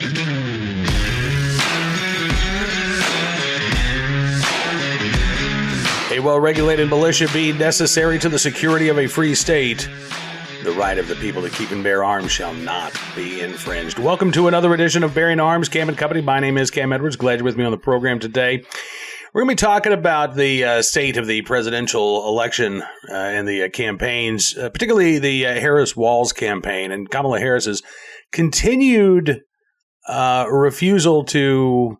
A well-regulated militia be necessary to the security of a free state. The right of the people to keep and bear arms shall not be infringed. Welcome to another edition of Bearing Arms, Cam and Company. My name is Cam Edwards. Glad you're with me on the program today. We're going to be talking about the state of the presidential election and the campaigns, particularly the Harris-Walz campaign and Kamala Harris's continued refusal to,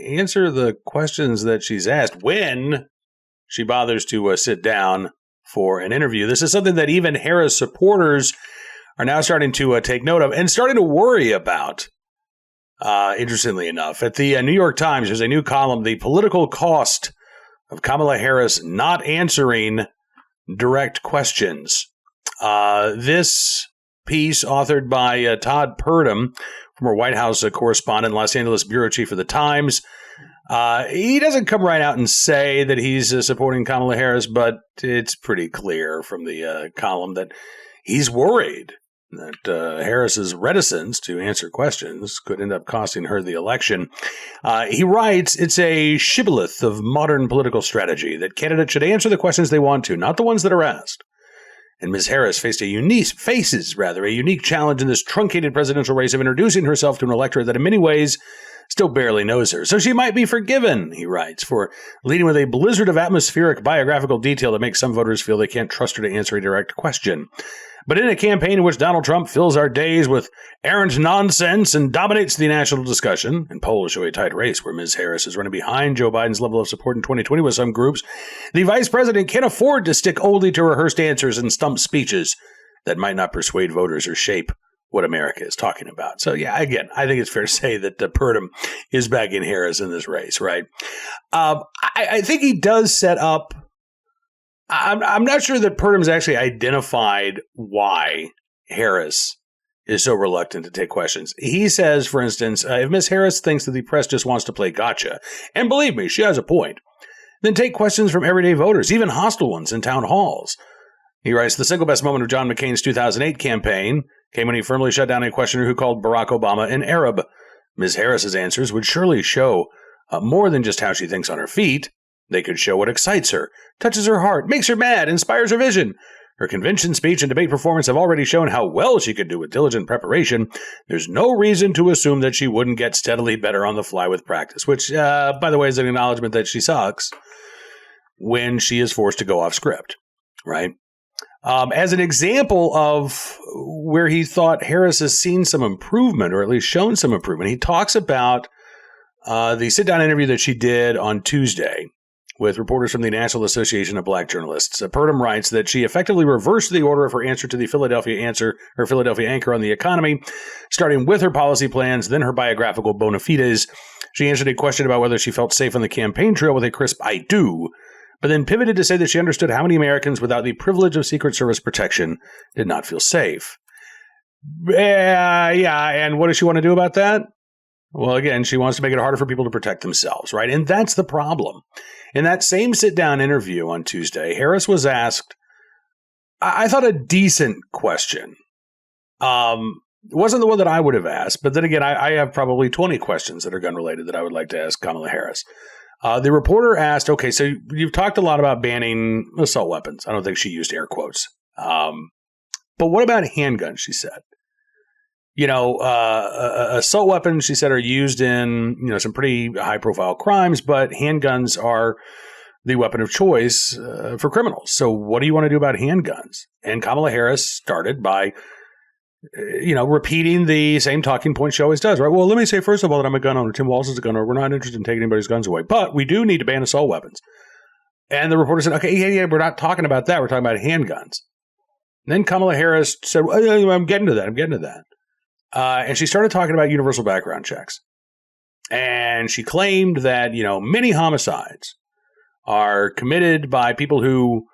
answer the questions that she's asked when she bothers to sit down for an interview. This is something that even Harris supporters are now starting to take note of and starting to worry about. Interestingly enough, at the New York Times, there's a new column, The Political Cost of Kamala Harris Not Answering Direct Questions. This piece, authored by Todd Purdom, former White House correspondent, Los Angeles bureau chief of the Times. He doesn't come right out and say that he's supporting Kamala Harris, but it's pretty clear from the column that he's worried that Harris's reticence to answer questions could end up costing her the election. He writes, it's a shibboleth of modern political strategy that candidates should answer the questions they want to, not the ones that are asked. And Ms. Harris faces a unique challenge in this truncated presidential race of introducing herself to an electorate that in many ways still barely knows her. So she might be forgiven, he writes, for leading with a blizzard of atmospheric biographical detail that makes some voters feel they can't trust her to answer a direct question. But in a campaign in which Donald Trump fills our days with errant nonsense and dominates the national discussion, and polls show a tight race where Ms. Harris is running behind Joe Biden's level of support in 2020 with some groups, the vice president can't afford to stick only to rehearsed answers and stump speeches that might not persuade voters or shape what America is talking about. So, yeah, again, I think it's fair to say that Purdom is backing Harris in this race, right? I think he does set up. I'm not sure that Purdom's actually identified why Harris is so reluctant to take questions. He says, for instance, if Ms. Harris thinks that the press just wants to play gotcha, and believe me, she has a point, then take questions from everyday voters, even hostile ones in town halls. He writes, the single best moment of John McCain's 2008 campaign came when he firmly shut down a questioner who called Barack Obama an Arab. Ms. Harris's answers would surely show more than just how she thinks on her feet. They could show what excites her, touches her heart, makes her mad, inspires her vision. Her convention speech and debate performance have already shown how well she could do with diligent preparation. There's no reason to assume that she wouldn't get steadily better on the fly with practice, which, by the way, is an acknowledgement that she sucks when she is forced to go off script, right? As an example of where he thought Harris has seen some improvement, or at least shown some improvement, he talks about the sit-down interview that she did on Tuesday with reporters from the National Association of Black Journalists. Purdom writes that she effectively reversed the order of her answer to the Philadelphia anchor on the economy, starting with her policy plans, then her biographical bona fides. She answered a question about whether she felt safe on the campaign trail with a crisp "I do," but then pivoted to say that she understood how many Americans without the privilege of Secret Service protection did not feel safe. And what does she want to do about that? Well, again, she wants to make it harder for people to protect themselves, right? And that's the problem. In that same sit-down interview on Tuesday, Harris was asked, I thought, a decent question. It wasn't the one that I would have asked, but then again, I have probably 20 questions that are gun-related that I would like to ask Kamala Harris. The reporter asked, okay, so you've talked a lot about banning assault weapons. I don't think she used air quotes. But what about handguns, she said? Assault weapons, she said, are used in, some pretty high-profile crimes, but handguns are the weapon of choice for criminals. So what do you want to do about handguns? And Kamala Harris started by, repeating the same talking point she always does, right? Well, let me say, first of all, that I'm a gun owner. Tim Walz is a gun owner. We're not interested in taking anybody's guns away, but we do need to ban assault weapons. And the reporter said, okay, yeah, we're not talking about that. We're talking about handguns. And then Kamala Harris said, well, I'm getting to that. And she started talking about universal background checks. And she claimed that, many homicides are committed by people who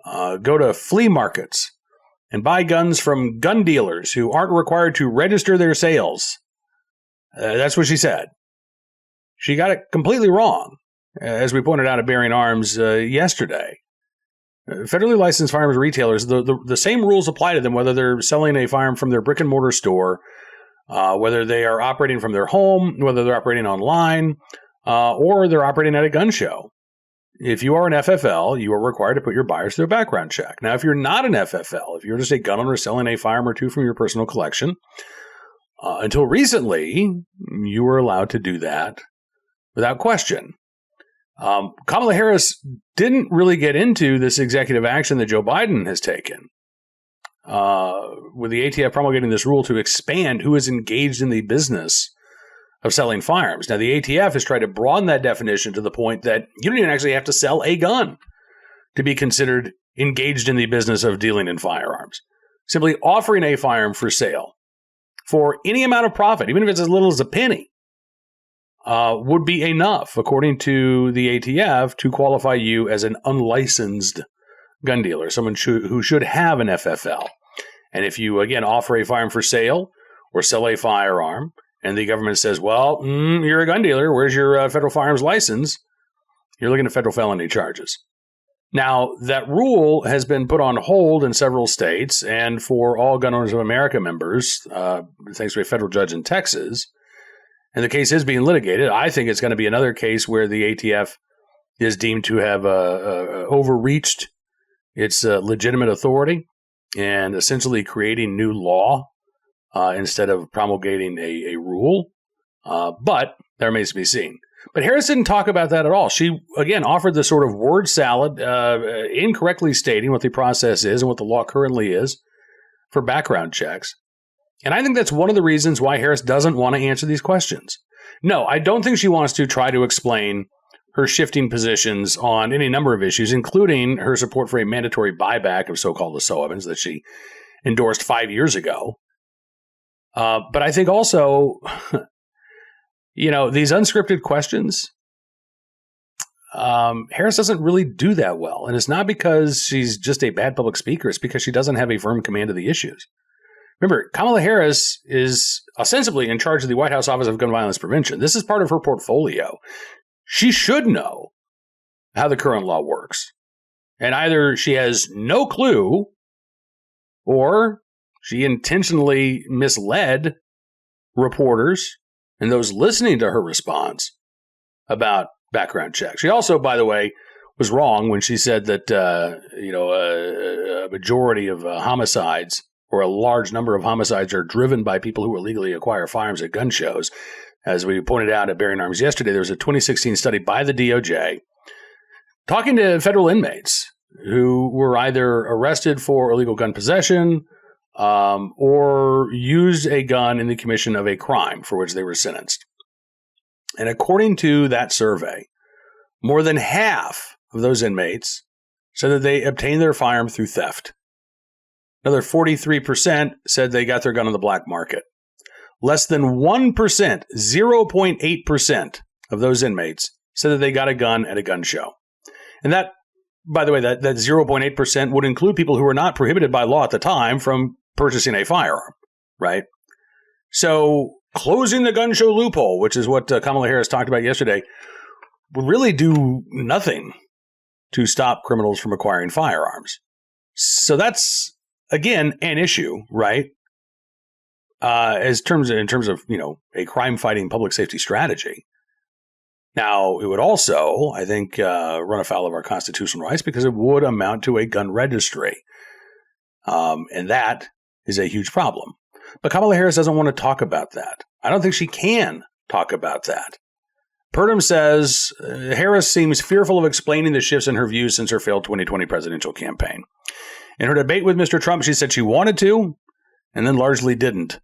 go to flea markets and buy guns from gun dealers who aren't required to register their sales. That's what she said. She got it completely wrong, as we pointed out at Bearing Arms yesterday. Federally licensed firearms retailers, the same rules apply to them whether they're selling a firearm from their brick and mortar store whether they are operating from their home, whether they're operating online, or they're operating at a gun show. If you are an FFL, you are required to put your buyers through a background check. Now, if you're not an FFL, if you're just a gun owner selling a firearm or two from your personal collection, until recently, you were allowed to do that without question. Kamala Harris didn't really get into this executive action that Joe Biden has taken, with the ATF promulgating this rule to expand who is engaged in the business of selling firearms. Now, the ATF has tried to broaden that definition to the point that you don't even actually have to sell a gun to be considered engaged in the business of dealing in firearms. Simply offering a firearm for sale for any amount of profit, even if it's as little as a penny, would be enough, according to the ATF, to qualify you as an unlicensed gun dealer, someone who should have an FFL. And if you, again, offer a firearm for sale or sell a firearm, and the government says, well, you're a gun dealer, where's your federal firearms license? You're looking at federal felony charges. Now, that rule has been put on hold in several states, and for all Gun Owners of America members, thanks to a federal judge in Texas, and the case is being litigated. I think it's going to be another case where the ATF is deemed to have overreached its legitimate authority and essentially creating new law instead of promulgating a rule. But that remains to be seen. But Harris didn't talk about that at all. She, again, offered the sort of word salad, incorrectly stating what the process is and what the law currently is for background checks. And I think that's one of the reasons why Harris doesn't want to answer these questions. No, I don't think she wants to try to explain her shifting positions on any number of issues, including her support for a mandatory buyback of so-called assault weapons that she endorsed 5 years ago. But I think also, these unscripted questions, Harris doesn't really do that well. And it's not because she's just a bad public speaker. It's because she doesn't have a firm command of the issues. Remember, Kamala Harris is ostensibly in charge of the White House Office of Gun Violence Prevention. This is part of her portfolio. She should know how the current law works. And either she has no clue or she intentionally misled reporters and those listening to her response about background checks. She also, by the way, was wrong when she said that a majority of homicides, or a large number of homicides, are driven by people who illegally acquire firearms at gun shows. As we pointed out at Bearing Arms yesterday, there was a 2016 study by the DOJ talking to federal inmates who were either arrested for illegal gun possession or used a gun in the commission of a crime for which they were sentenced. And according to that survey, more than half of those inmates said that they obtained their firearm through theft. Another 43% said they got their gun on the black market. Less than 1%, 0.8% of those inmates said that they got a gun at a gun show. And that, by the way, that 0.8% would include people who were not prohibited by law at the time from purchasing a firearm, right? So closing the gun show loophole, which is what Kamala Harris talked about yesterday, would really do nothing to stop criminals from acquiring firearms. So that's, again, an issue, right? In terms of a crime-fighting public safety strategy. Now, it would also, I think, run afoul of our constitutional rights because it would amount to a gun registry. And that is a huge problem. But Kamala Harris doesn't want to talk about that. I don't think she can talk about that. Purdom says Harris seems fearful of explaining the shifts in her views since her failed 2020 presidential campaign. In her debate with Mr. Trump, she said she wanted to and then largely didn't.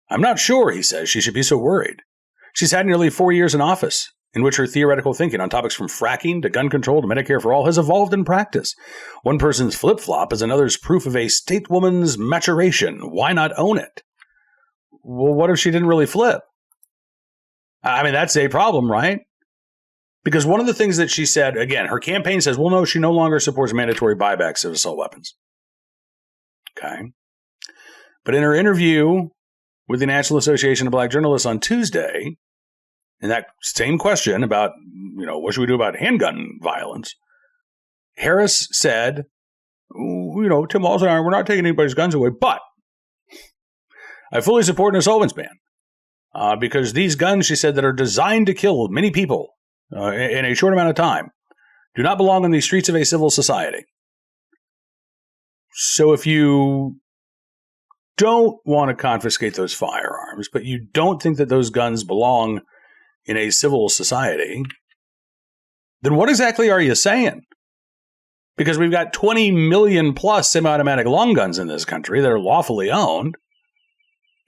I'm not sure, he says, she should be so worried. She's had nearly 4 years in office, in which her theoretical thinking on topics from fracking to gun control to Medicare for all has evolved in practice. One person's flip-flop is another's proof of a stateswoman's maturation. Why not own it? Well, what if she didn't really flip? I mean, that's a problem, right? Because one of the things that she said, again, her campaign says, well, no, she no longer supports mandatory buybacks of assault weapons. Okay. But in her interview with the National Association of Black Journalists on Tuesday, and that same question about, what should we do about handgun violence, Harris said, Tim Walz and I, we're not taking anybody's guns away, but I fully support an assault weapons ban because these guns, she said, that are designed to kill many people in a short amount of time do not belong on the streets of a civil society. So if you don't want to confiscate those firearms, but you don't think that those guns belong in a civil society, then what exactly are you saying? Because we've got 20 million plus semi-automatic long guns in this country that are lawfully owned,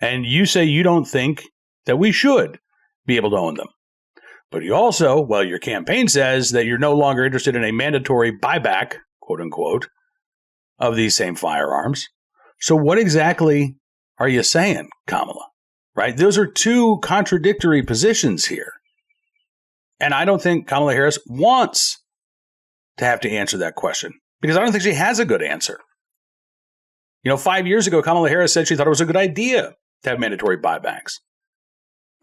and you say you don't think that we should be able to own them. But you also, well, your campaign says that you're no longer interested in a mandatory buyback, quote unquote, of these same firearms. So what exactly are you saying, Kamala? Right? Those are two contradictory positions here. And I don't think Kamala Harris wants to have to answer that question because I don't think she has a good answer. 5 years ago, Kamala Harris said she thought it was a good idea to have mandatory buybacks.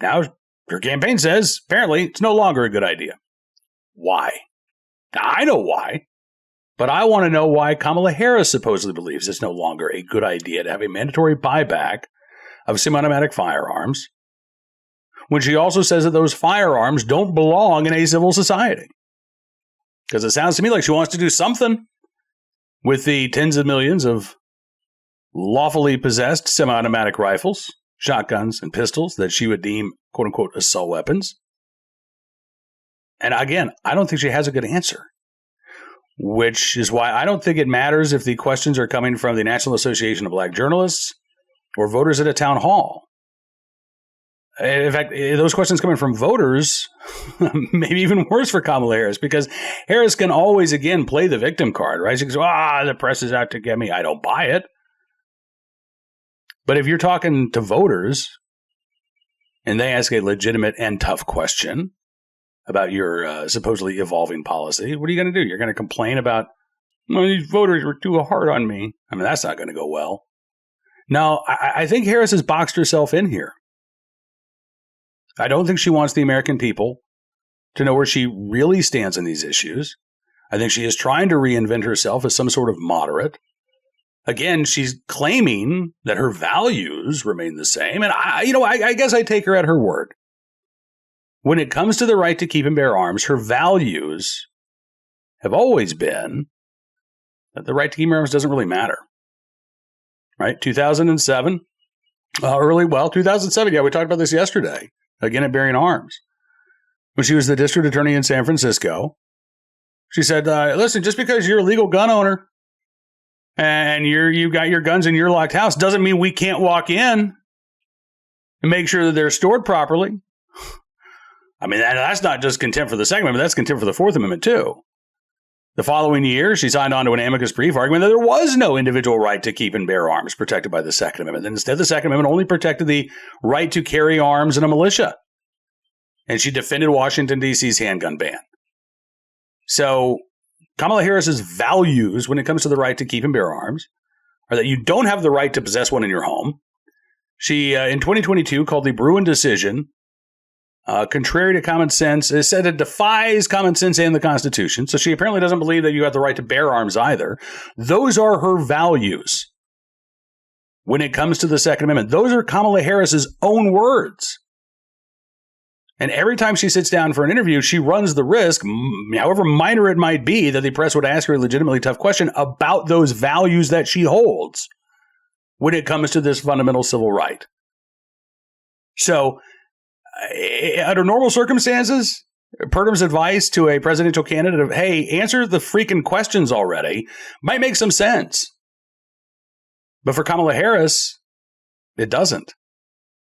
Now, her campaign says, apparently, it's no longer a good idea. Why? Now, I know why, but I want to know why Kamala Harris supposedly believes it's no longer a good idea to have a mandatory buyback of semi-automatic firearms when she also says that those firearms don't belong in a civil society. Because it sounds to me like she wants to do something with the tens of millions of lawfully possessed semi-automatic rifles, shotguns, and pistols that she would deem, quote-unquote, assault weapons. And again, I don't think she has a good answer, which is why I don't think it matters if the questions are coming from the National Association of Black Journalists or voters at a town hall. In fact, those questions coming from voters, maybe even worse for Kamala Harris, because Harris can always, again, play the victim card, right? She goes, the press is out to get me. I don't buy it. But if you're talking to voters and they ask a legitimate and tough question about your supposedly evolving policy, what are you going to do? You're going to complain about, these voters were too hard on me. I mean, that's not going to go well. Now, I think Harris has boxed herself in here. I don't think she wants the American people to know where she really stands on these issues. I think she is trying to reinvent herself as some sort of moderate. Again, she's claiming that her values remain the same. And I guess I take her at her word. When it comes to the right to keep and bear arms, her values have always been that the right to keep and bear arms doesn't really matter. Right? 2007, 2007, we talked about this yesterday, again at Bearing Arms. When she was the district attorney in San Francisco, she said, listen, just because you're a legal gun owner and you got your guns in your locked house doesn't mean we can't walk in and make sure that they're stored properly. I mean, that's not just contempt for the Second Amendment, that's contempt for the Fourth Amendment too. The following year, she signed on to an amicus brief arguing that there was no individual right to keep and bear arms protected by the Second Amendment. And instead, the Second Amendment only protected the right to carry arms in a militia. And she defended Washington, D.C.'s handgun ban. So Kamala Harris's values when it comes to the right to keep and bear arms are that you don't have the right to possess one in your home. She, in 2022, called the Bruin decision contrary to common sense. It said it defies common sense and the Constitution. So she apparently doesn't believe that you have the right to bear arms either. Those are her values when it comes to the Second Amendment. Those are Kamala Harris's own words. And every time she sits down for an interview, she runs the risk, however minor it might be, that the press would ask her a legitimately tough question about those values that she holds when it comes to this fundamental civil right. So, under normal circumstances, Purdum's advice to a presidential candidate of, hey, answer the freaking questions already, might make some sense. But for Kamala Harris, it doesn't.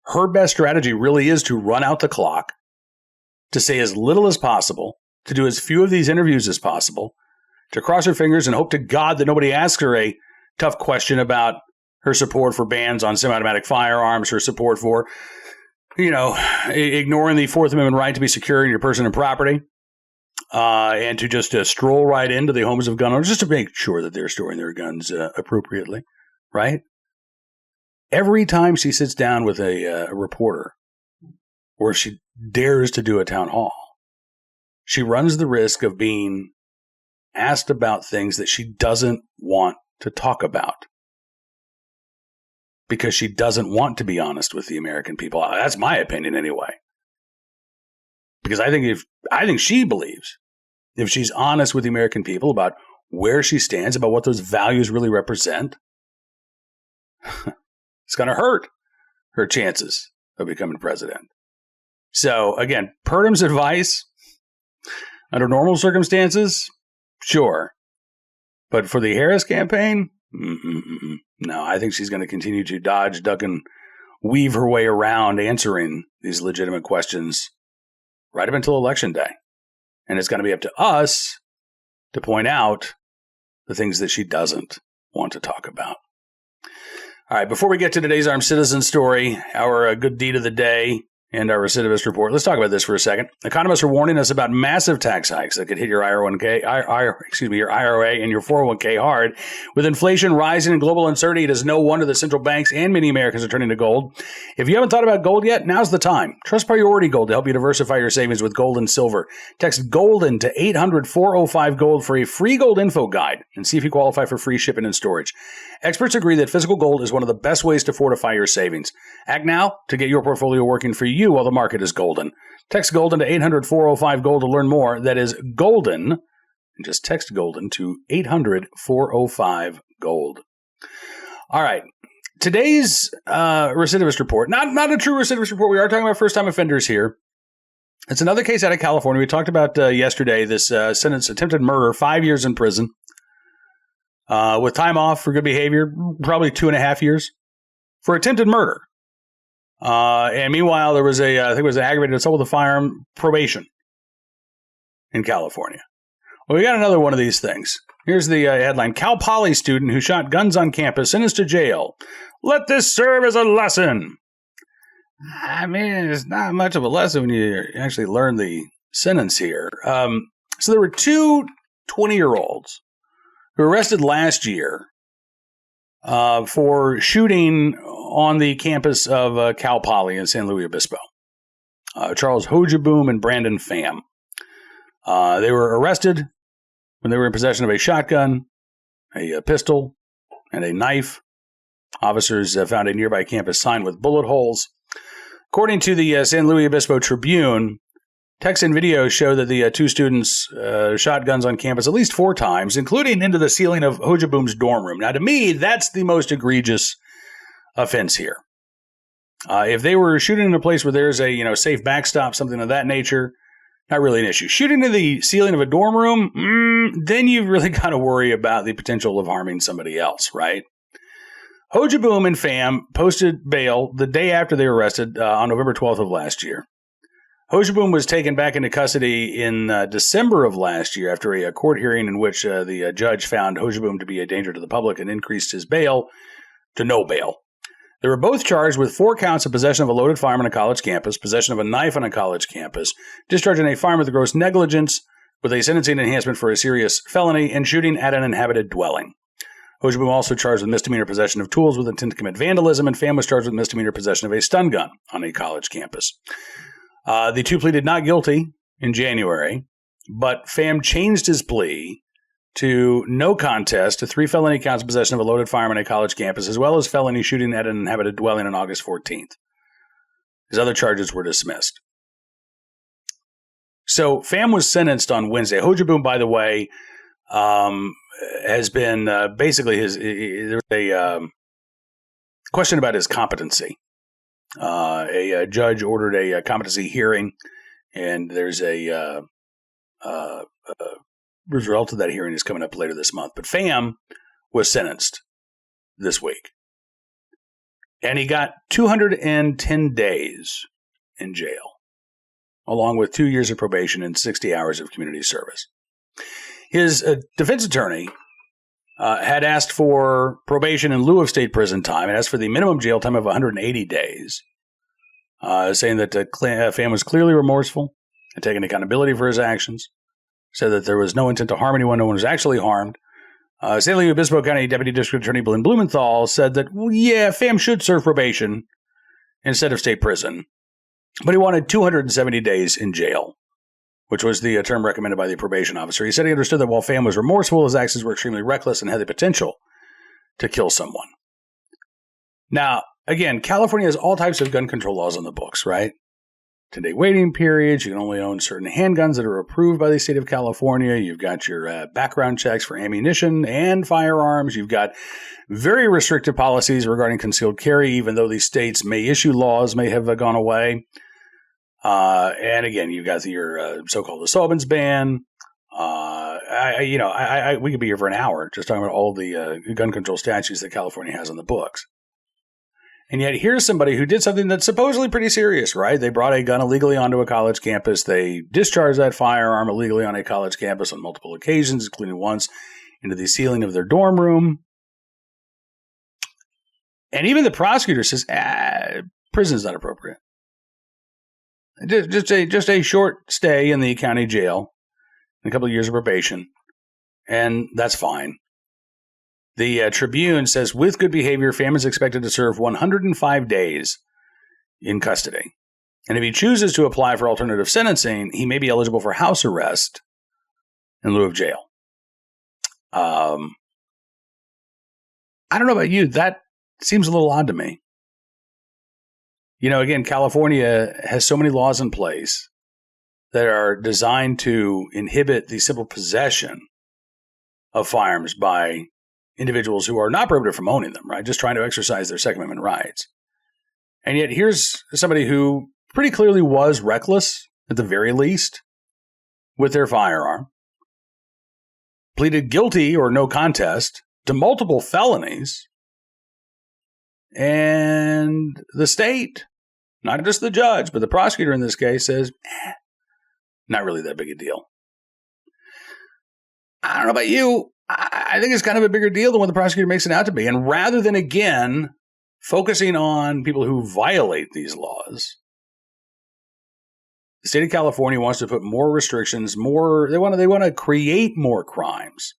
Her best strategy really is to run out the clock, to say as little as possible, to do as few of these interviews as possible, to cross her fingers and hope to God that nobody asks her a tough question about her support for bans on semi-automatic firearms, her support for ignoring the Fourth Amendment right to be secure in your person and property, and to just stroll right into the homes of gun owners just to make sure that they're storing their guns appropriately, right? Every time she sits down with a reporter, or she dares to do a town hall, she runs the risk of being asked about things that she doesn't want to talk about. because she doesn't want to be honest with the American people. That's my opinion anyway. Because I think she believes if she's honest with the American people about where she stands, about what those values really represent, it's going to hurt her chances of becoming president. So again, Purdum's advice, under normal circumstances, sure. But for the Harris campaign, no, I think she's going to continue to dodge, duck, and weave her way around answering these legitimate questions right up until Election Day. And it's going to be up to us to point out the things that she doesn't want to talk about. All right, before we get to today's Armed Citizen story, our good deed of the day, and our recidivist report, let's talk about this for a second. Economists are warning us about massive tax hikes that could hit your your IRA and your 401k hard. With inflation rising and global uncertainty, it is no wonder that central banks and many Americans are turning to gold. If you haven't thought about gold yet, now's the time. Trust Priority Gold to help you diversify your savings with gold and silver. Text GOLDEN to 800-405-GOLD for a free gold info guide and see if you qualify for free shipping and storage. Experts agree that physical gold is one of the best ways to fortify your savings. Act now to get your portfolio working for you while the market is golden. Text GOLDEN to 800-405-GOLD to learn more. That is GOLDEN. And just text GOLDEN to 800-405-GOLD. All right. Today's recidivist report, not a true recidivist report. We are talking about first-time offenders here. It's another case out of California. We talked about yesterday this sentence, attempted murder, 5 years in prison. With time off for good behavior, probably 2.5 years for attempted murder. And meanwhile, there was I think it was an aggravated assault with a firearm, probation in California. Well, we got another one of these things. Here's the headline. Cal Poly student who shot guns on campus sentenced to jail. Let this serve as a lesson. I mean, it's not much of a lesson when you actually learn the sentence here. So there were two 20-year-olds who were arrested last year for shooting on the campus of Cal Poly in San Luis Obispo. Charles Hojaboom and Brandon Pham. They were arrested when they were in possession of a shotgun, a pistol, and a knife. Officers found a nearby campus sign with bullet holes. According to the San Luis Obispo Tribune, text and video show that the two students shot guns on campus at least 4 times, including into the ceiling of Hojaboom's dorm room. Now, to me, that's the most egregious offense here. If they were shooting in a place where there's a safe backstop, something of that nature, not really an issue. Shooting in the ceiling of a dorm room, then you've really got to worry about the potential of harming somebody else, right? Hojaboom and Pham posted bail the day after they were arrested on November 12th of last year. Hojaboom was taken back into custody in December of last year after a court hearing in which the judge found Hojaboom to be a danger to the public and increased his bail to no bail. They were both charged with 4 counts of possession of a loaded firearm on a college campus, possession of a knife on a college campus, discharging a firearm with gross negligence with a sentencing enhancement for a serious felony, and shooting at an inhabited dwelling. Hojaboom also charged with misdemeanor possession of tools with intent to commit vandalism, and Pham was charged with misdemeanor possession of a stun gun on a college campus. The two pleaded not guilty in January, but Pham changed his plea to no contest to 3 felony counts of possession of a loaded firearm on a college campus, as well as felony shooting at an inhabited dwelling on August 14th. His other charges were dismissed. So Pham was sentenced on Wednesday. Hojaboom, by the way, has been basically there's a question about his competency. A judge ordered a competency hearing, and there's a result of that hearing is coming up later this month. But Pham was sentenced this week, and he got 210 days in jail, along with 2 years of probation and 60 hours of community service. His defense attorney had asked for probation in lieu of state prison time and asked for the minimum jail time of 180 days, saying that Pham was clearly remorseful and taking accountability for his actions, said that there was no intent to harm anyone, no one was actually harmed. San Luis Obispo County Deputy District Attorney Blinn Blumenthal said that, well, yeah, Pham should serve probation instead of state prison, but he wanted 270 days in jail, which was the term recommended by the probation officer. He said he understood that while Pham was remorseful, his actions were extremely reckless and had the potential to kill someone. Now, again, California has all types of gun control laws on the books, right? 10-day waiting periods. You can only own certain handguns that are approved by the state of California. You've got your background checks for ammunition and firearms. You've got very restrictive policies regarding concealed carry, even though these states may issue laws, may have gone away. And again, you've got your so-called assault ban. We could be here for an hour just talking about all the gun control statutes that California has on the books. And yet here's somebody who did something that's supposedly pretty serious, right? They brought a gun illegally onto a college campus. They discharged that firearm illegally on a college campus on multiple occasions, including once into the ceiling of their dorm room. And even the prosecutor says, prison is not appropriate. Just a short stay in the county jail, a couple of years of probation, and that's fine. The Tribune says, with good behavior, Pham is expected to serve 105 days in custody. And if he chooses to apply for alternative sentencing, he may be eligible for house arrest in lieu of jail. I don't know about you. That seems a little odd to me. Again, California has so many laws in place that are designed to inhibit the simple possession of firearms by individuals who are not prohibited from owning them, right? Just trying to exercise their Second Amendment rights. And yet here's somebody who pretty clearly was reckless, at the very least, with their firearm, pleaded guilty or no contest to multiple felonies, and the state, not just the judge, but the prosecutor in this case, says, not really that big a deal. I don't know about you. I think it's kind of a bigger deal than what the prosecutor makes it out to be. And rather than, again, focusing on people who violate these laws, the state of California wants to put more restrictions, they want to create more crimes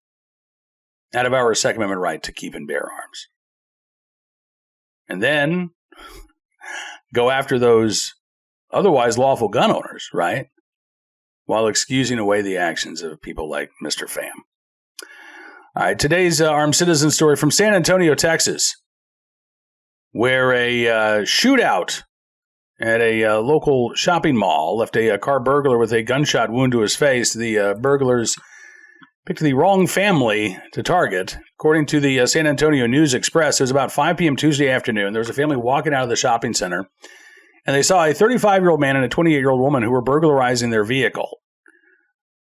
out of our Second Amendment right to keep and bear arms. And then go after those otherwise lawful gun owners, right? While excusing away the actions of people like Mr. Pham. All right, today's armed citizen story from San Antonio, Texas, where a shootout at a local shopping mall left a car burglar with a gunshot wound to his face. The burglars picked the wrong family to target. According to the San Antonio News Express, it was about 5 p.m. Tuesday afternoon. There was a family walking out of the shopping center, and they saw a 35-year-old man and a 28-year-old woman who were burglarizing their vehicle.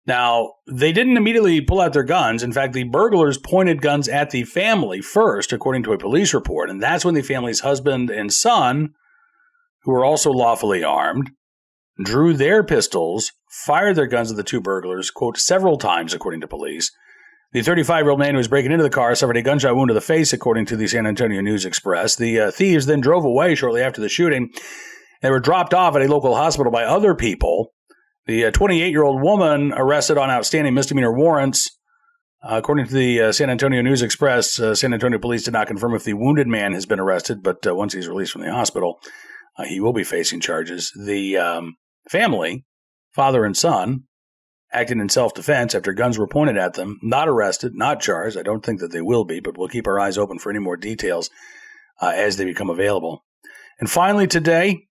Now, they didn't immediately pull out their guns. In fact, the burglars pointed guns at the family first, according to a police report. And that's when the family's husband and son, who were also lawfully armed, drew their pistols, fired their guns at the two burglars, quote, several times, according to police. The 35-year-old man who was breaking into the car suffered a gunshot wound to the face, according to the San Antonio News Express. The thieves then drove away shortly after the shooting. They were dropped off at a local hospital by other people. The 28-year-old woman arrested on outstanding misdemeanor warrants. According to the San Antonio News Express, San Antonio police did not confirm if the wounded man has been arrested, but once he's released from the hospital, he will be facing charges. The family, father and son, acted in self-defense after guns were pointed at them, not arrested, not charged. I don't think that they will be, but we'll keep our eyes open for any more details as they become available. And finally today,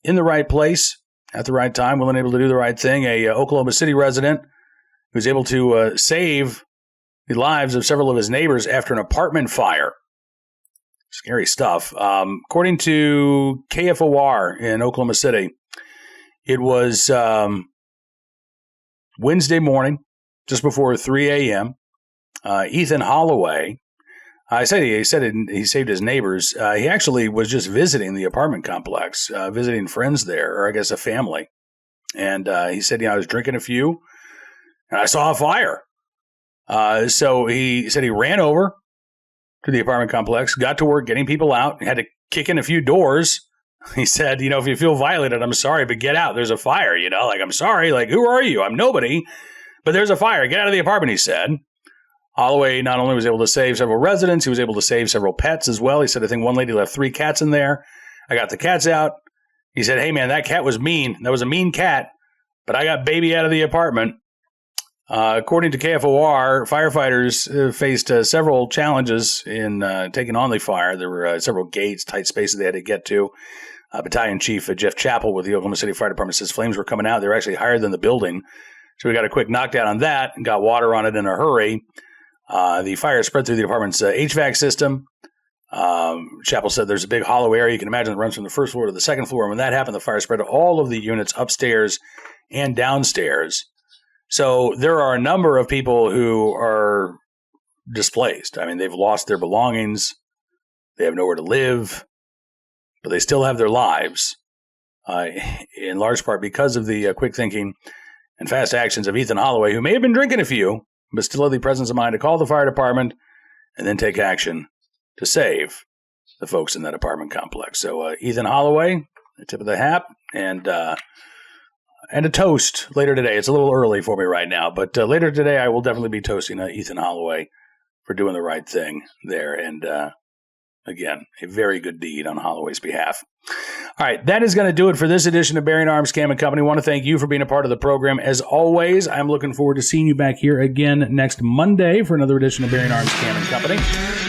in the right place, at the right time, willing and able to do the right thing, a Oklahoma City resident who's able to save the lives of several of his neighbors after an apartment fire. Scary stuff. According to KFOR in Oklahoma City, it was Wednesday morning, just before 3 a.m. Ethan Holloway, he said he saved his neighbors. He actually was just visiting the apartment complex, visiting friends there, or I guess a family. And he said, I was drinking a few, and I saw a fire. So he said he ran over to the apartment complex, got to work getting people out, had to kick in a few doors. He said, if you feel violated, I'm sorry, but get out. There's a fire, I'm sorry. Who are you? I'm nobody, but there's a fire. Get out of the apartment, he said. Holloway not only was able to save several residents, he was able to save several pets as well. He said, I think one lady left 3 cats in there. I got the cats out. He said, hey, man, that cat was mean. That was a mean cat, but I got baby out of the apartment. According to KFOR, firefighters faced several challenges in taking on the fire. There were several gates, tight spaces they had to get to. Battalion Chief Jeff Chappell with the Oklahoma City Fire Department says flames were coming out. They were actually higher than the building. So we got a quick knockdown on that and got water on it in a hurry. The fire spread through the department's HVAC system. Chappell said there's a big hollow area you can imagine that runs from the first floor to the second floor. And when that happened, the fire spread to all of the units upstairs and downstairs. So there are a number of people who are displaced. I mean, they've lost their belongings. They have nowhere to live, but they still have their lives, in large part because of the quick thinking and fast actions of Ethan Holloway, who may have been drinking a few, but still had the presence of mind to call the fire department and then take action to save the folks in that apartment complex. So Ethan Holloway, the tip of the hat, and a toast later today. It's a little early for me right now, but later today I will definitely be toasting Ethan Holloway for doing the right thing there. And again, a very good deed on Holloway's behalf. All right, that is going to do it for this edition of Bearing Arms Cam & Company. I want to thank you for being a part of the program. As always, I'm looking forward to seeing you back here again next Monday for another edition of Bearing Arms Cam & Company.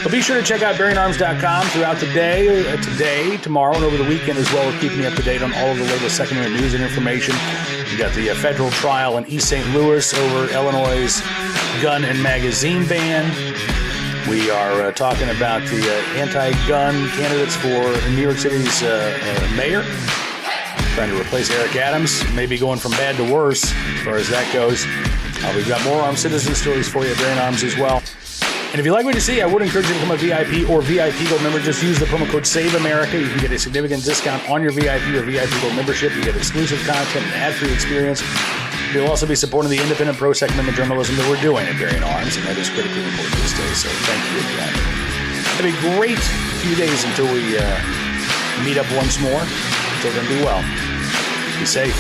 But be sure to check out bearingarms.com throughout the day, today, tomorrow, and over the weekend as well. We're keeping you up to date on all of the latest secondary news and information. We've got the federal trial in East St. Louis over Illinois' gun and magazine ban. We are talking about the anti-gun candidates for New York City's mayor, trying to replace Eric Adams, maybe going from bad to worse as far as that goes. We've got more armed citizen stories for you at Bearing Arms as well. And if you like what you see, I would encourage you to become a VIP or VIP Gold member. Just use the promo code SAVEAMERICA. You can get a significant discount on your VIP or VIP Gold membership. You get exclusive content and ad-free experience. You'll also be supporting the independent pro-Second Amendment journalism that we're doing at Bearing Arms, and that is critically important these days. So thank you again. Have a great few days until we meet up once more. Until then, be well. Be safe.